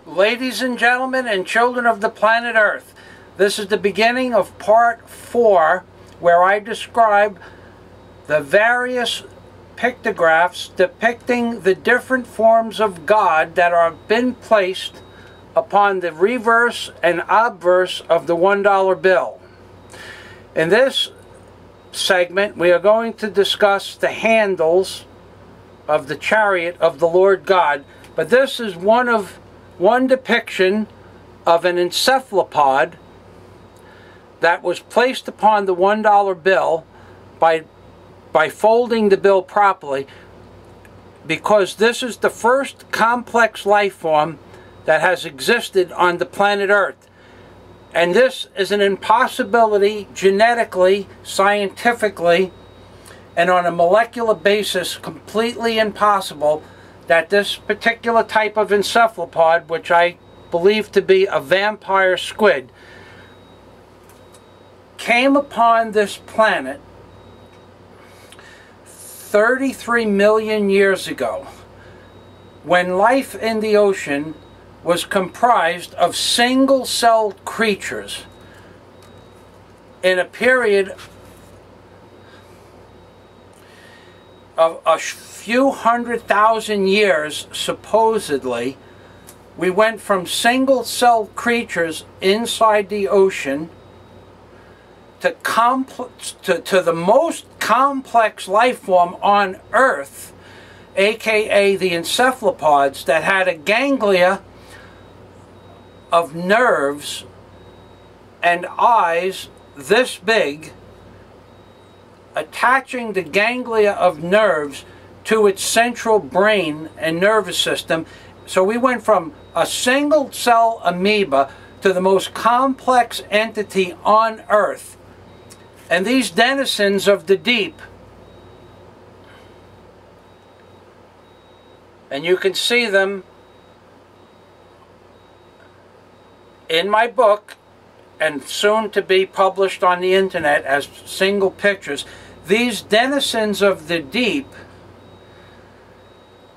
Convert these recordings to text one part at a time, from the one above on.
Ladies and gentlemen and children of the planet Earth, this is the beginning of part 4 where I describe the various pictographs depicting the different forms of God that have been placed upon the reverse and obverse of the $1 bill. In this segment we are going to discuss the handles of the chariot of the Lord God, but this is one depiction of an encephalopod that was placed upon the $1 bill by folding the bill properly, because this is the first complex life form that has existed on the planet Earth. And this is an impossibility genetically, scientifically, and on a molecular basis completely impossible that this particular type of encephalopod, which I believe to be a vampire squid, came upon this planet 33 million years ago, when life in the ocean was comprised of single-celled creatures in a period of a few 100,000 years. Supposedly, we went from single-celled creatures inside the ocean to the most complex life form on Earth, aka the encephalopods, that had a ganglia of nerves and eyes this big, attaching the ganglia of nerves to its central brain and nervous system. So we went from a single cell amoeba to the most complex entity on Earth. And these denizens of the deep, and you can see them in my book and soon to be published on the internet as single pictures. These denizens of the deep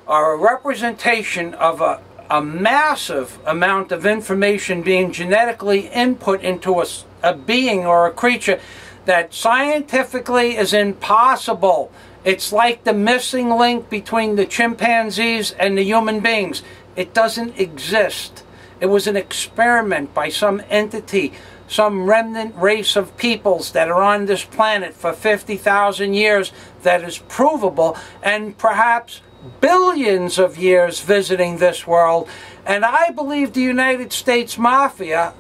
are a representation of a massive amount of information being genetically input into a being or a creature that scientifically is impossible. It's like the missing link between the chimpanzees and the human beings. It doesn't exist. It was an experiment by some entity, some remnant race of peoples that are on this planet for 50,000 years that is provable, and perhaps billions of years visiting this world. And I believe the United States Mafia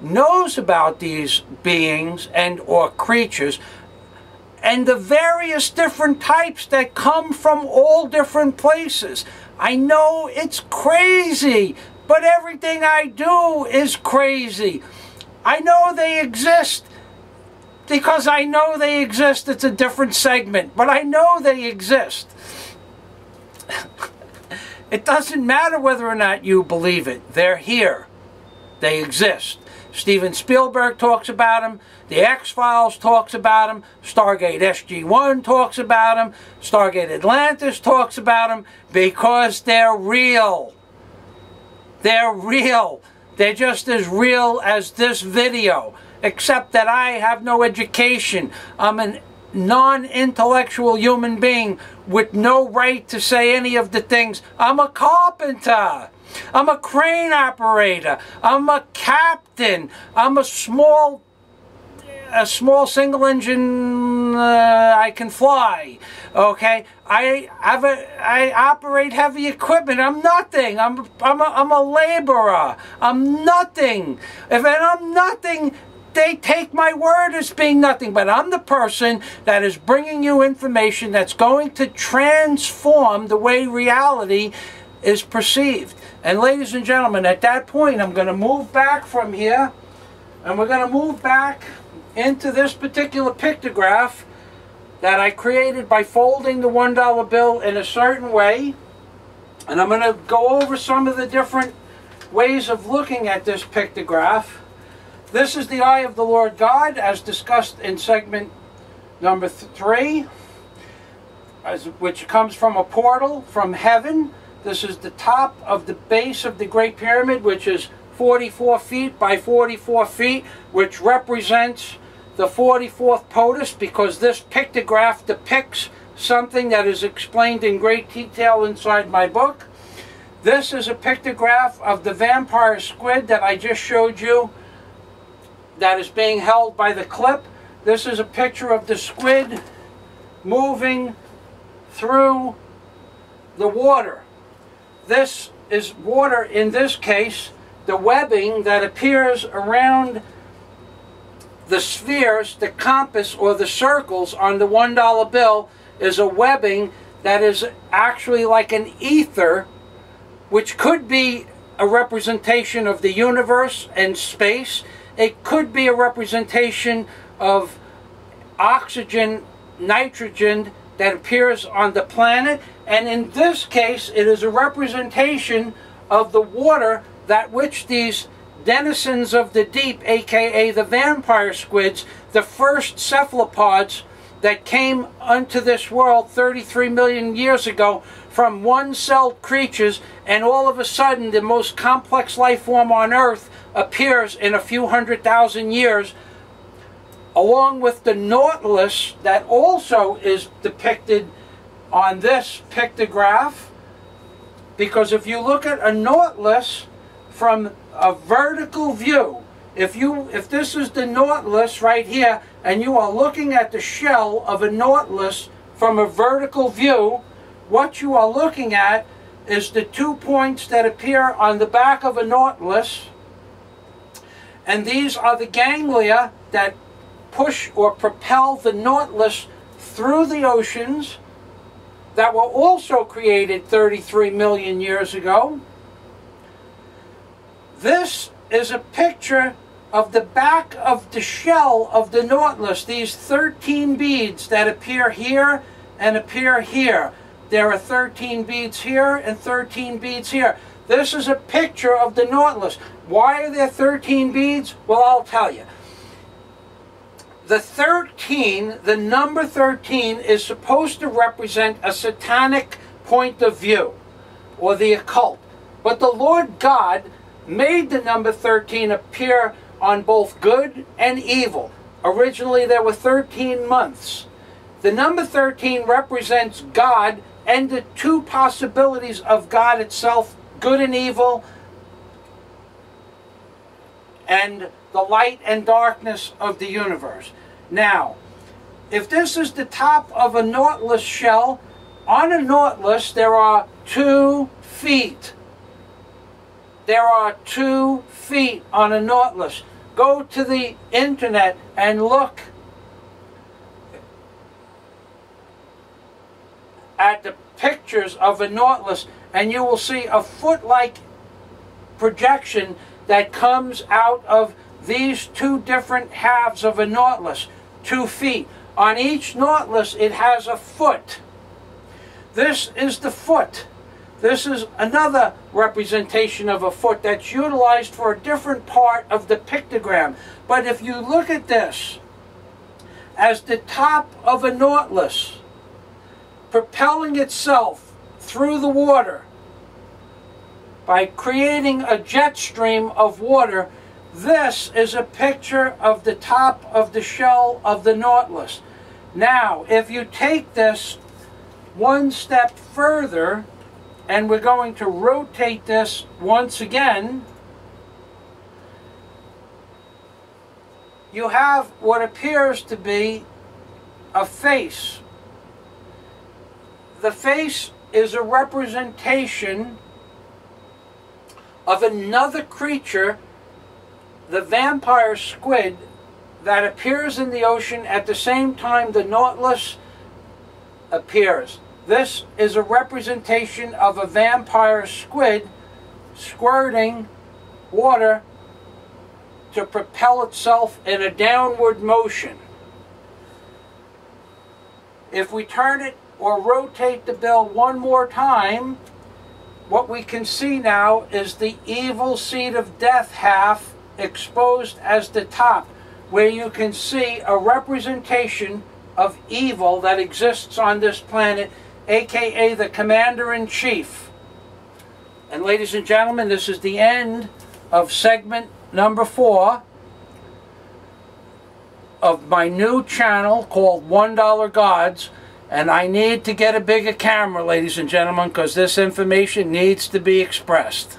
knows about these beings and or creatures and the various different types that come from all different places. I know it's crazy, but everything I do is crazy. I know they exist. Because I know they exist, it's a different segment, but I know they exist. It doesn't matter whether or not you believe it. They're here. They exist. Steven Spielberg talks about them. The X-Files talks about them. Stargate SG-1 talks about them. Stargate Atlantis talks about them, because they're real. They're real. They're just as real as this video, except that I have no education. I'm a non-intellectual human being with no right to say any of the things. I'm a carpenter. I'm a crane operator. I'm a captain. I'm a small single engine. I can fly. Okay, I operate heavy equipment. I'm nothing. I'm a laborer. I'm nothing. I'm nothing, they take my word as being nothing. But I'm the person that is bringing you information that's going to transform the way reality is perceived. And ladies and gentlemen, at that point I'm going to move back from here, and we're going to move back into this particular pictograph that I created by folding the $1 bill in a certain way. And I'm going to go over some of the different ways of looking at this pictograph. This is the eye of the Lord God, as discussed in segment number 3, which comes from a portal from heaven This is the top of the base of the Great Pyramid, which is 44 feet by 44 feet, which represents the 44th POTUS, because this pictograph depicts something that is explained in great detail inside my book. This is a pictograph of the vampire squid that I just showed you that is being held by the clip. This is a picture of the squid moving through the water. This is water in this case. The webbing that appears around the spheres, the compass or the circles on the $1 bill is a webbing that is actually like an ether, which could be a representation of the universe and space. It could be a representation of oxygen, nitrogen that appears on the planet. And in this case, it is a representation of the water that which these denizens of the deep, aka the vampire squids, the first cephalopods that came onto this world 33 million years ago from one-celled creatures, and all of a sudden the most complex life form on Earth appears in a few 100,000 years, along with the Nautilus that also is depicted on this pictograph. Because if you look at a Nautilus from a vertical view, if this is the Nautilus right here, and you are looking at the shell of a Nautilus from a vertical view, what you are looking at is the 2 points that appear on the back of a Nautilus, and these are the ganglia that push or propel the Nautilus through the oceans that were also created 33 million years ago. This is a picture of the back of the shell of the Nautilus, these 13 beads that appear here and appear here. There are 13 beads here and 13 beads here. This is a picture of the Nautilus. Why are there 13 beads? Well, I'll tell you. The 13, the number 13, is supposed to represent a satanic point of view, or the occult. But the Lord God made the number 13 appear on both good and evil. Originally there were 13 months. The number 13 represents God and the two possibilities of God itself, good and evil, and the light and darkness of the universe. Now, if this is the top of a Nautilus shell, on a Nautilus there are 2 feet. There are 2 feet on a Nautilus. Go to the internet and look at the pictures of a Nautilus, and you will see a foot-like projection that comes out of these 2 different halves of a Nautilus, 2 feet. On each Nautilus it has a foot. This is the foot. This is another representation of a foot that's utilized for a different part of the pictogram. But if you look at this as the top of a Nautilus propelling itself through the water by creating a jet stream of water, this is a picture of the top of the shell of the Nautilus. Now, if you take this one step further, and we're going to rotate this once again, you have what appears to be a face. The face is a representation of another creature, the vampire squid, that appears in the ocean at the same time the Nautilus appears. This is a representation of a vampire squid squirting water to propel itself in a downward motion. If we turn it or rotate the bill one more time, what we can see now is the evil seed of death half exposed as the top, where you can see a representation of evil that exists on this planet, aka the commander-in-chief And ladies and gentlemen, this is the end of segment number 4 of my new channel called $1 and I need to get a bigger camera, ladies and gentlemen, because this information needs to be expressed.